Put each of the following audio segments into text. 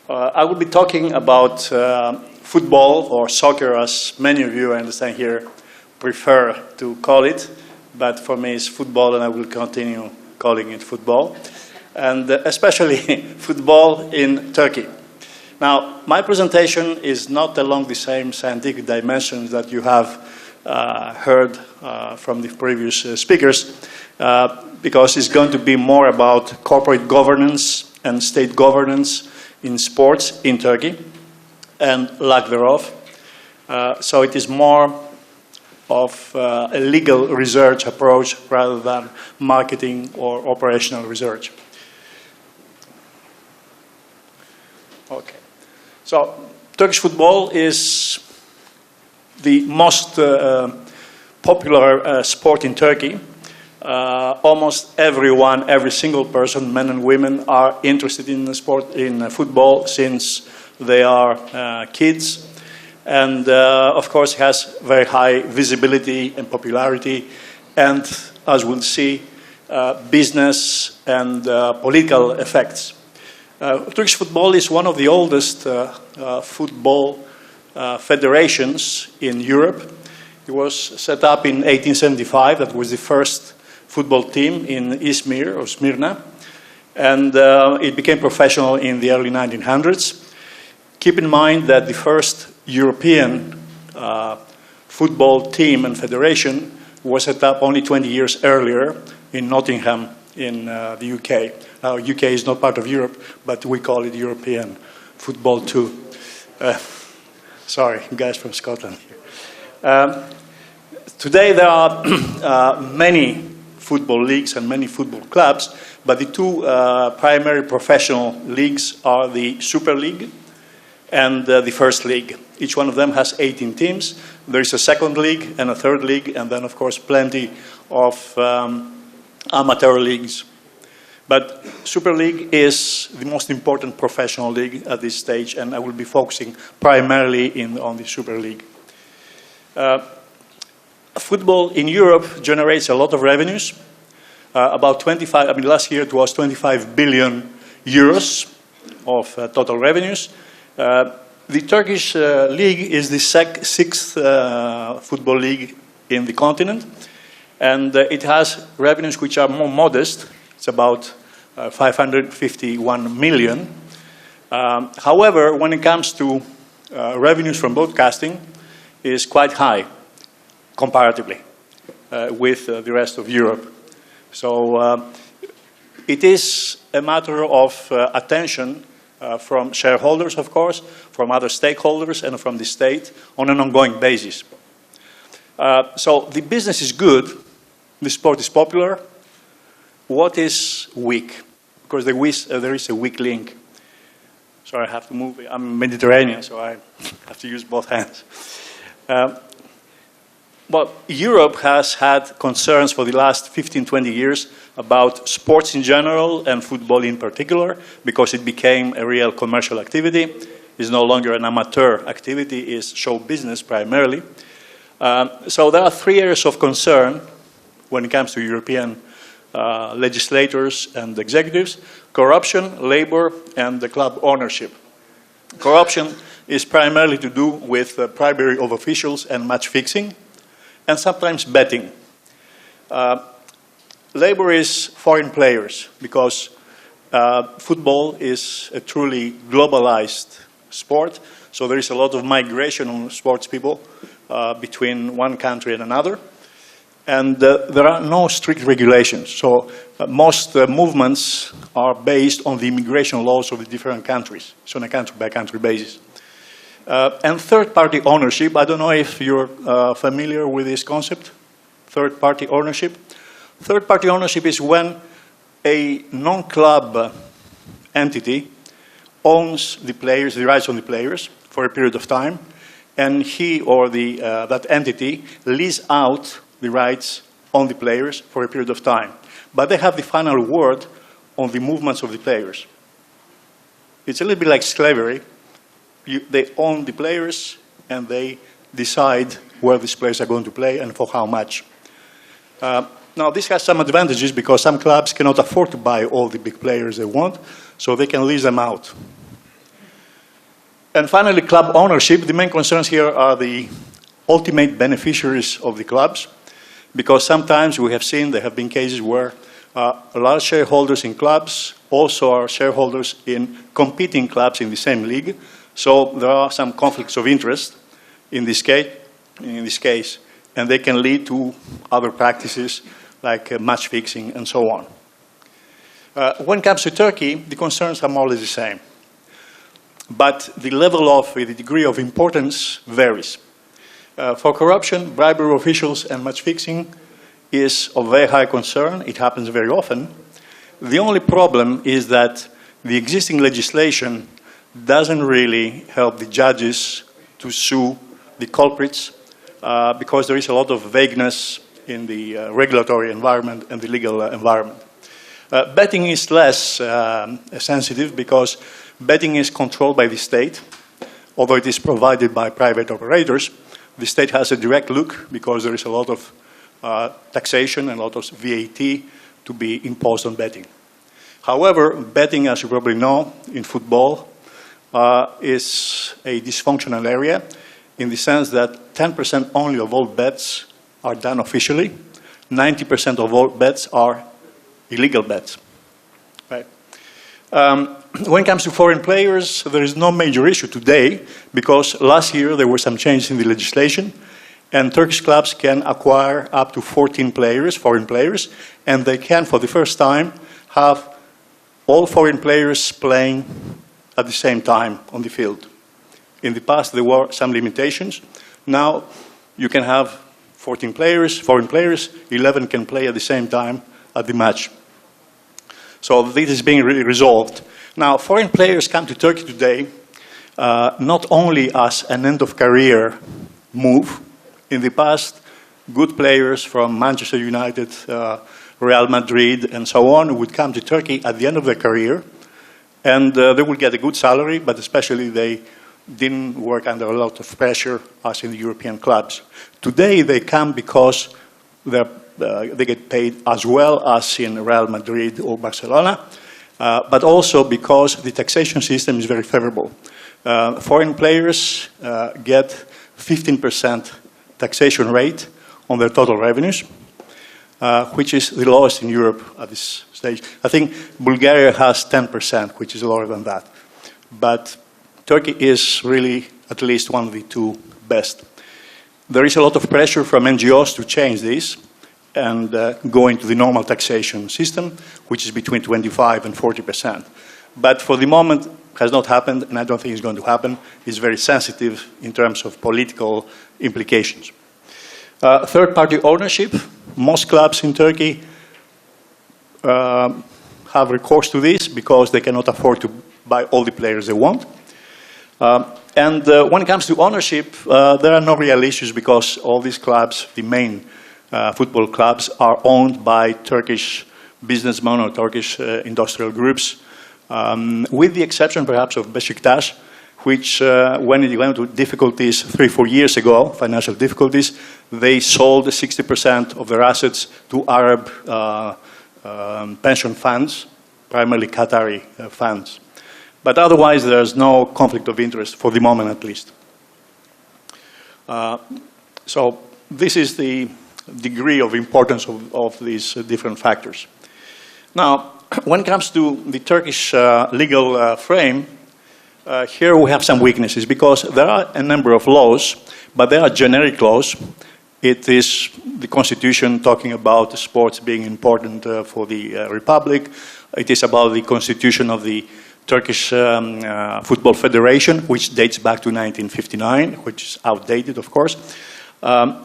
I will be talking about football, or soccer, as many of you, I understand here, prefer to call it. But for me, it's football, and I will continue calling it football. And especially football in Turkey. Now, my presentation is not along the same scientific dimensions that you have heard from the previous speakers, because it's going to be more about corporate governance and state governance in sports in Turkey, and lack thereof. So it is more of a legal research approach rather than marketing or operational research. Okay. So Turkish football is the most popular sport in Turkey. Almost everyone, every single person, men and women, are interested in the sport, in football, since they are kids. And of course, it has very high visibility and popularity, and as we'll see, business and political effects. Turkish football is one of the oldest football federations in Europe. It was set up in 1875. That was the first football team in Izmir, or Smyrna, and it became professional in the early 1900s. Keep in mind that the first European football team and federation was set up only 20 years earlier in Nottingham in the UK. Now, UK is not part of Europe, but we call it European football too. Sorry, guys from Scotland. Today there are many football leagues and many football clubs, but the two primary professional leagues are the Super League and the First League. Each one of them has 18 teams. There is a second league and a third league, and then, of course, plenty of amateur leagues. But Super League is the most important professional league at this stage, and I will be focusing primarily on the Super League. Football in Europe generates a lot of revenues. About 25, I mean, last year it was 25 billion euros of total revenues. The Turkish league is the sixth football league in the continent, and it has revenues which are more modest. It's about 551 million. However, when it comes to revenues from broadcasting, it is quite high comparatively with the rest of Europe. So it is a matter of attention from shareholders, of course, from other stakeholders, and from the state on an ongoing basis. So the business is good, the sport is popular. What is weak? Because there is a weak link. Sorry, I have to move. I'm Mediterranean, so I have to use both hands. Well, Europe has had concerns for the last 15, 20 years about sports in general and football in particular, because it became a real commercial activity. It's no longer an amateur activity, it's show business primarily. So there are three areas of concern when it comes to European legislators and executives: corruption, labor, and the club ownership. Corruption is primarily to do with bribery of officials and match fixing, and sometimes betting. Labor is foreign players, because football is a truly globalized sport, so there is a lot of migration of sports people between one country and another. And there are no strict regulations, so most movements are based on the immigration laws of the different countries, so on a country-by-country basis. And third-party ownership, I don't know if you're familiar with this concept, third-party ownership. Third-party ownership is when a non-club entity owns the players, the rights on the players, for a period of time, and he or that entity leases out the rights on the players for a period of time. But they have the final word on the movements of the players. It's a little bit like slavery. They own the players, and they decide where these players are going to play and for how much. Now, this has some advantages, because some clubs cannot afford to buy all the big players they want, so they can lease them out. And finally, club ownership. The main concerns here are the ultimate beneficiaries of the clubs, because sometimes we have seen there have been cases where large shareholders in clubs also are shareholders in competing clubs in the same league. So there are some conflicts of interest in this case, and they can lead to other practices like match fixing and so on. When it comes to Turkey, the concerns are more or less the same. But the level of, the degree of importance varies. For corruption, bribery of officials and match fixing is of very high concern. It happens very often. The only problem is that the existing legislation doesn't really help the judges to sue the culprits because there is a lot of vagueness in the regulatory environment and the legal environment. Betting is less sensitive because betting is controlled by the state, although it is provided by private operators. The state has a direct look because there is a lot of taxation and a lot of VAT to be imposed on betting. However, betting, as you probably know, in football is a dysfunctional area in the sense that 10% only of all bets are done officially. 90% of all bets are illegal bets. Right? When it comes to foreign players, there is no major issue today because last year there were some changes in the legislation and Turkish clubs can acquire up to 14 players, foreign players, and they can, for the first time, have all foreign players playing at the same time on the field. In the past, there were some limitations. Now, you can have 14 players, foreign players, 11 can play at the same time at the match. So this is being resolved. Now, foreign players come to Turkey today not only as an end-of-career move. In the past, good players from Manchester United, Real Madrid, and so on would come to Turkey at the end of their career, and they would get a good salary, but especially they didn't work under a lot of pressure as in the European clubs. Today, they come because they get paid as well as in Real Madrid or Barcelona, but also because the taxation system is very favorable. Foreign players get 15% taxation rate on their total revenues, which is the lowest in Europe at this stage. I think Bulgaria has 10%, which is lower than that. But Turkey is really at least one of the two best. There is a lot of pressure from NGOs to change this and go into the normal taxation system, which is between 25 and 40%. But for the moment, has not happened, and I don't think it's going to happen. It's very sensitive in terms of political implications. Third-party ownership. Most clubs in Turkey have recourse to this because they cannot afford to buy all the players they want. When it comes to ownership, there are no real issues because all these clubs, the main football clubs, are owned by Turkish businessmen or Turkish industrial groups, with the exception perhaps of Beşiktaş, which when it went into difficulties 3-4 years ago, financial difficulties, they sold 60% of their assets to Arab pension funds, primarily Qatari funds. But otherwise, there's no conflict of interest, for the moment at least. So this is the degree of importance of these different factors. Now, when it comes to the Turkish legal frame, here we have some weaknesses because there are a number of laws, but they are generic laws. It is the constitution talking about sports being important for the republic. It is about the constitution of the Turkish Football Federation, which dates back to 1959, which is outdated, of course.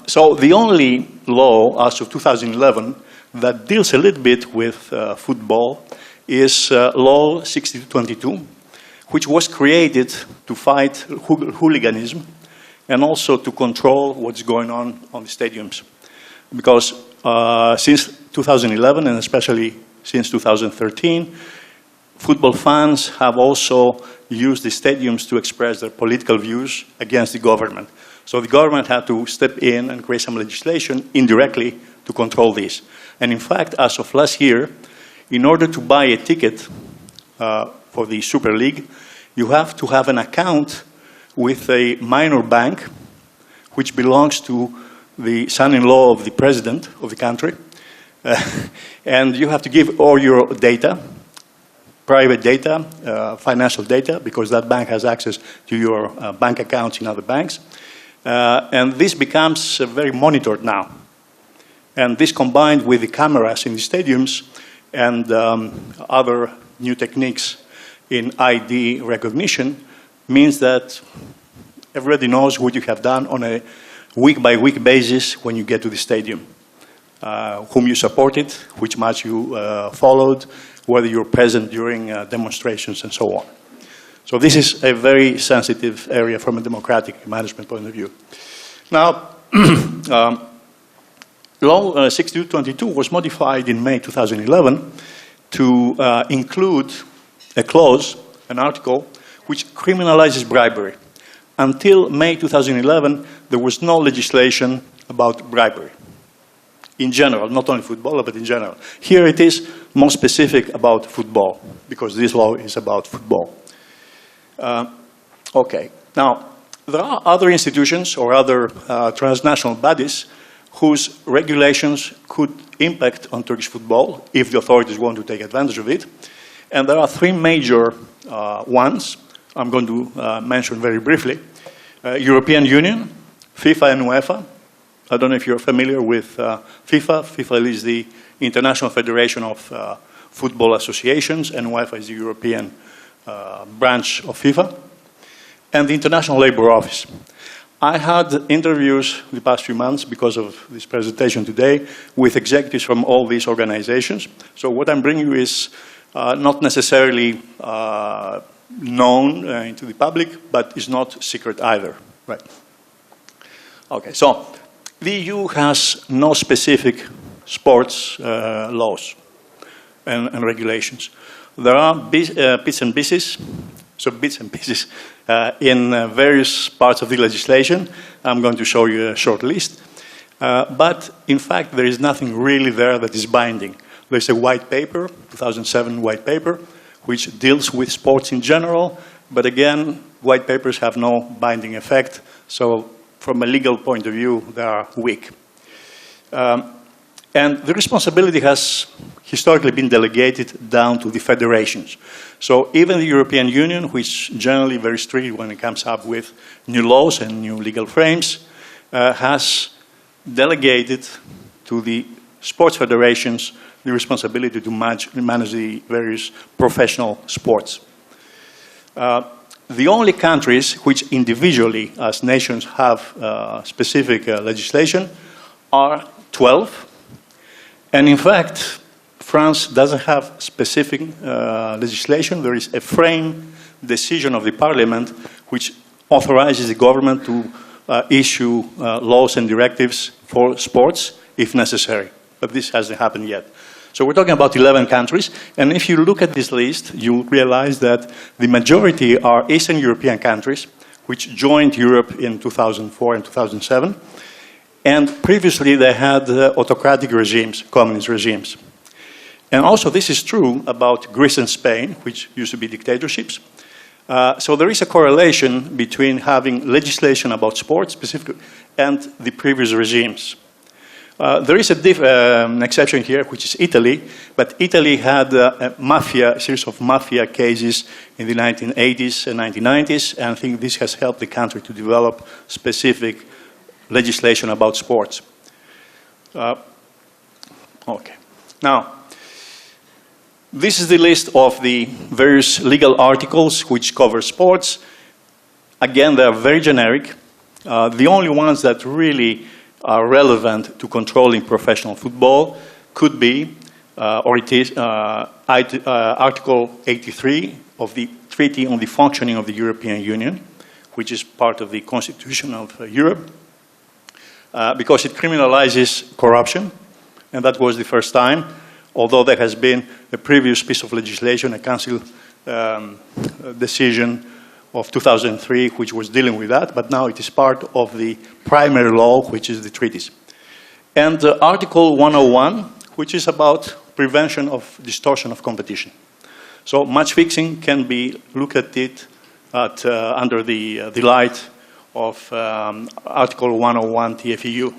So the only law as of 2011 that deals a little bit with football is Law 6222, which was created to fight hooliganism and also to control what's going on the stadiums. Because since 2011, and especially since 2013, football fans have also used the stadiums to express their political views against the government. So the government had to step in and create some legislation indirectly to control this. And in fact, as of last year, in order to buy a ticket for the Super League, you have to have an account with a minor bank, which belongs to the son-in-law of the president of the country. And you have to give all your data, private data, financial data, because that bank has access to your bank accounts in other banks. And this becomes very monitored now. And this combined with the cameras in the stadiums and other new techniques in ID recognition means that everybody knows what you have done on a week-by-week basis when you get to the stadium. Whom you supported, which match you followed, whether you're present during demonstrations and so on. So this is a very sensitive area from a democratic management point of view. Now, Law 6222 was modified in May 2011 to include a clause, an article, which criminalizes bribery. Until May 2011, there was no legislation about bribery. In general, not only football, but in general. Here it is more specific about football, because this law is about football. Okay, now, there are other institutions or other transnational bodies whose regulations could impact on Turkish football if the authorities want to take advantage of it. And there are three major ones I'm going to mention very briefly. European Union, FIFA and UEFA. I don't know if you're familiar with FIFA. FIFA is the International Federation of Football Associations, and UEFA is the European branch of FIFA. And the International Labour Office. I had interviews the past few months, because of this presentation today, with executives from all these organizations. So what I'm bringing you is not necessarily known to the public, but is not secret either. Right. Okay, so the EU has no specific sports laws and regulations. There are bits and pieces in various parts of the legislation. I'm going to show you a short list. But in fact, there is nothing really there that is binding. There's a white paper, 2007 white paper, which deals with sports in general. But again, white papers have no binding effect. So from a legal point of view, they are weak. And the responsibility has historically been delegated down to the federations. So even the European Union, which is generally very strict when it comes up with new laws and new legal frames, has delegated to the sports federations the responsibility to manage the various professional sports. The only countries which individually, as nations, have specific legislation are 12. And in fact, France doesn't have specific legislation. There is a frame decision of the parliament which authorizes the government to issue laws and directives for sports if necessary. But this hasn't happened yet. So we're talking about 11 countries. And if you look at this list, you realize that the majority are Eastern European countries, which joined Europe in 2004 and 2007. And previously they had autocratic regimes, communist regimes. And also this is true about Greece and Spain, which used to be dictatorships. So there is a correlation between having legislation about sports specifically and the previous regimes. There is an exception here, which is Italy, but Italy had a series of mafia cases in the 1980s and 1990s, and I think this has helped the country to develop specific legislation about sports. Okay. Now, this is the list of the various legal articles which cover sports. Again, they are very generic. The only ones that really are relevant to controlling professional football could be, or it is, Article 83 of the Treaty on the Functioning of the European Union, which is part of the Constitution of Europe, because it criminalizes corruption, and that was the first time, although there has been a previous piece of legislation, a council decision of 2003, which was dealing with that, but now it is part of the primary law, which is the treaties. And Article 101, which is about prevention of distortion of competition. So match fixing can be looked at it under the light of Article 101 TFEU.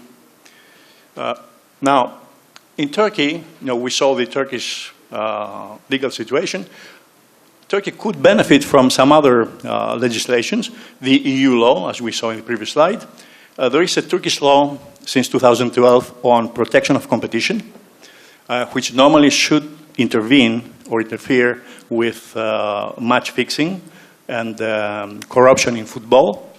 Now, in Turkey, we saw the Turkish legal situation. Turkey could benefit from some other legislations. The EU law, as we saw in the previous slide. There is a Turkish law since 2012 on protection of competition, which normally should intervene or interfere with match fixing and corruption in football.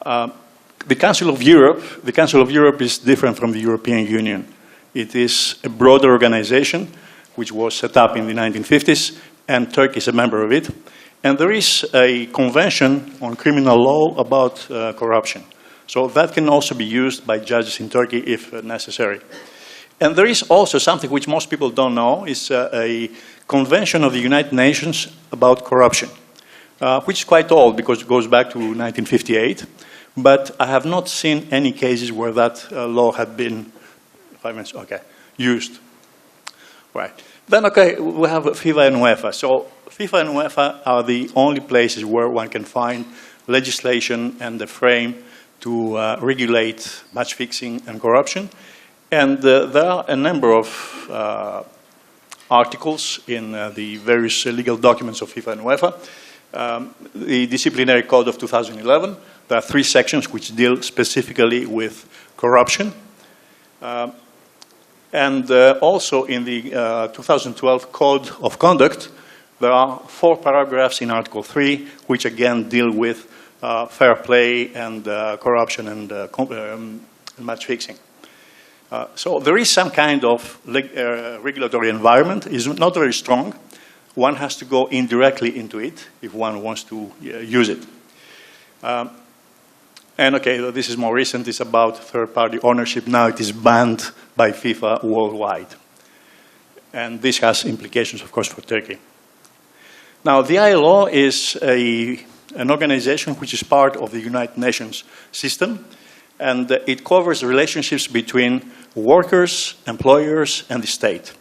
The Council of Europe is different from the European Union. It is a broader organization which was set up in the 1950s, and Turkey is a member of it. And there is a convention on criminal law about corruption. So that can also be used by judges in Turkey if necessary. And there is also something which most people don't know, is a convention of the United Nations about corruption, which is quite old because it goes back to 1958. But I have not seen any cases where that law had been used. Right. Then, we have FIFA and UEFA. So FIFA and UEFA are the only places where one can find legislation and the frame to regulate match fixing and corruption. And there are a number of articles in the various legal documents of FIFA and UEFA. The Disciplinary Code of 2011, there are 3 sections which deal specifically with corruption. And also in the 2012 Code of Conduct, there are 4 paragraphs in Article 3 which again deal with fair play and corruption and match fixing. So there is some kind of regulatory environment. It's not very strong. One has to go indirectly into it if one wants to use it. And this is more recent. It's about third-party ownership. Now it is banned by FIFA worldwide. And this has implications, of course, for Turkey. Now, the ILO is an organization which is part of the United Nations system, and it covers relationships between workers, employers, and the state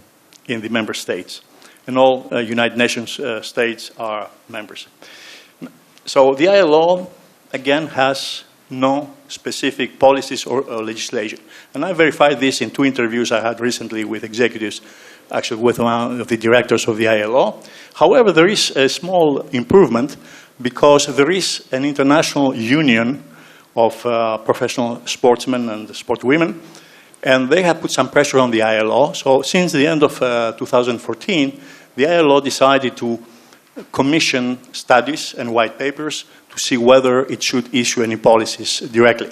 in the member states. And all United Nations states are members. So the ILO, again, has no specific policies or legislation. And I verified this in 2 interviews I had recently with executives, actually with one of the directors of the ILO. However, there is a small improvement because there is an international union of professional sportsmen and sportwomen, and they have put some pressure on the ILO. So since the end of 2014, the ILO decided to commission studies and white papers to see whether it should issue any policies directly.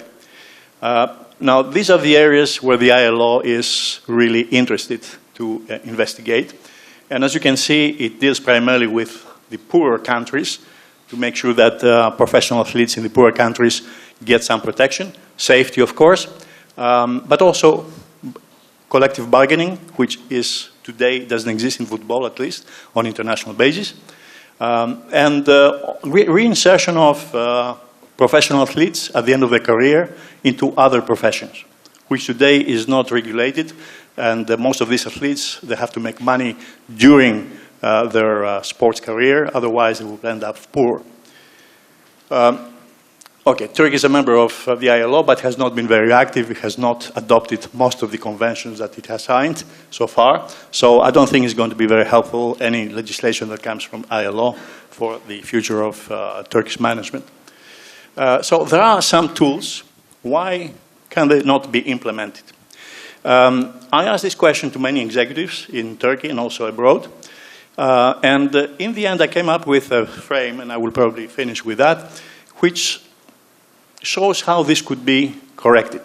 Now, these are the areas where the ILO is really interested to investigate. And as you can see, it deals primarily with the poorer countries to make sure that professional athletes in the poorer countries get some protection, safety, of course, but also collective bargaining, which is today doesn't exist in football, at least, on international basis. And reinsertion of professional athletes at the end of their career into other professions, which today is not regulated. And most of these athletes, they have to make money during their sports career, otherwise they will end up poor. Turkey is a member of the ILO, but has not been very active. It has not adopted most of the conventions that it has signed so far. So I don't think it's going to be very helpful, any legislation that comes from ILO, for the future of Turkish management. So there are some tools. Why can they not be implemented? I asked this question to many executives in Turkey and also abroad. And in the end, I came up with a frame, and I will probably finish with that, which shows how this could be corrected.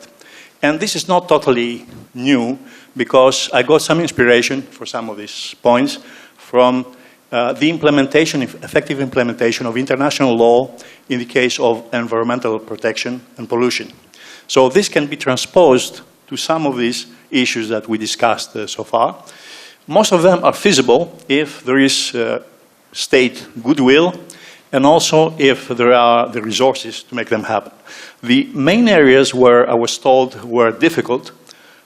And this is not totally new, because I got some inspiration for some of these points from the implementation, effective implementation of international law in the case of environmental protection and pollution. So this can be transposed to some of these issues that we discussed so far. Most of them are feasible if there is state goodwill, and also if there are the resources to make them happen. The main areas where I was told were difficult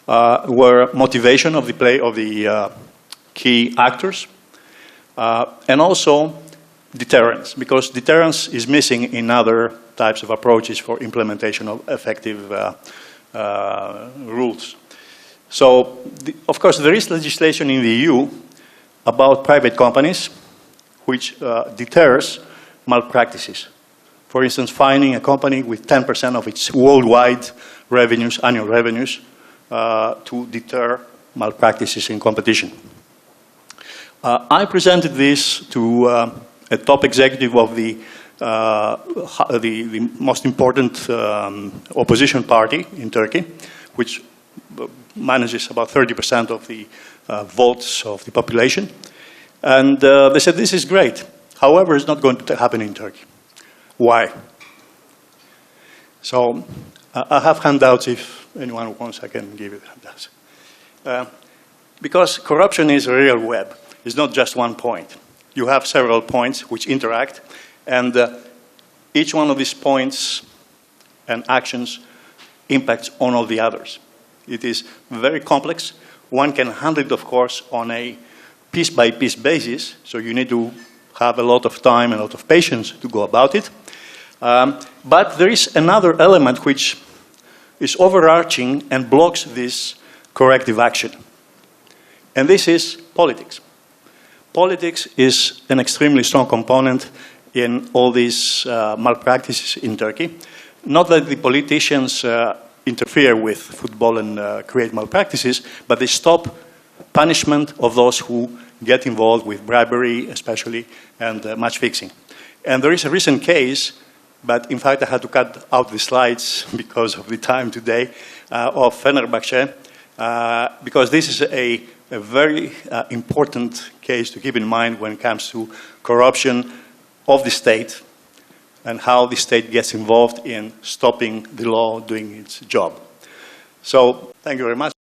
were motivation of the play of the key actors, and also deterrence, because deterrence is missing in other types of approaches for implementation of effective rules. So, of course, there is legislation in the EU about private companies which deters malpractices. For instance, fining a company with 10% of its worldwide revenues, annual revenues, to deter malpractices in competition. I presented this to a top executive of the most important opposition party in Turkey, which manages about 30% of the votes of the population. And they said, this is great. However, it's not going to happen in Turkey. Why? So I have handouts. If anyone wants, I can give you the handouts. Because corruption is a real web. It's not just one point. You have several points which interact, and each one of these points and actions impacts on all the others. It is very complex. One can handle it, of course, on a piece-by-piece basis, so you need to have a lot of time and a lot of patience to go about it. But there is another element which is overarching and blocks this corrective action. And this is politics. Politics is an extremely strong component in all these malpractices in Turkey. Not that the politicians interfere with football and create malpractices, but they stop punishment of those who get involved with bribery, especially, and match fixing. And there is a recent case, but in fact I had to cut out the slides because of the time today, of Fenerbahce, because this is a very important case to keep in mind when it comes to corruption of the state and how the state gets involved in stopping the law doing its job. So, thank you very much.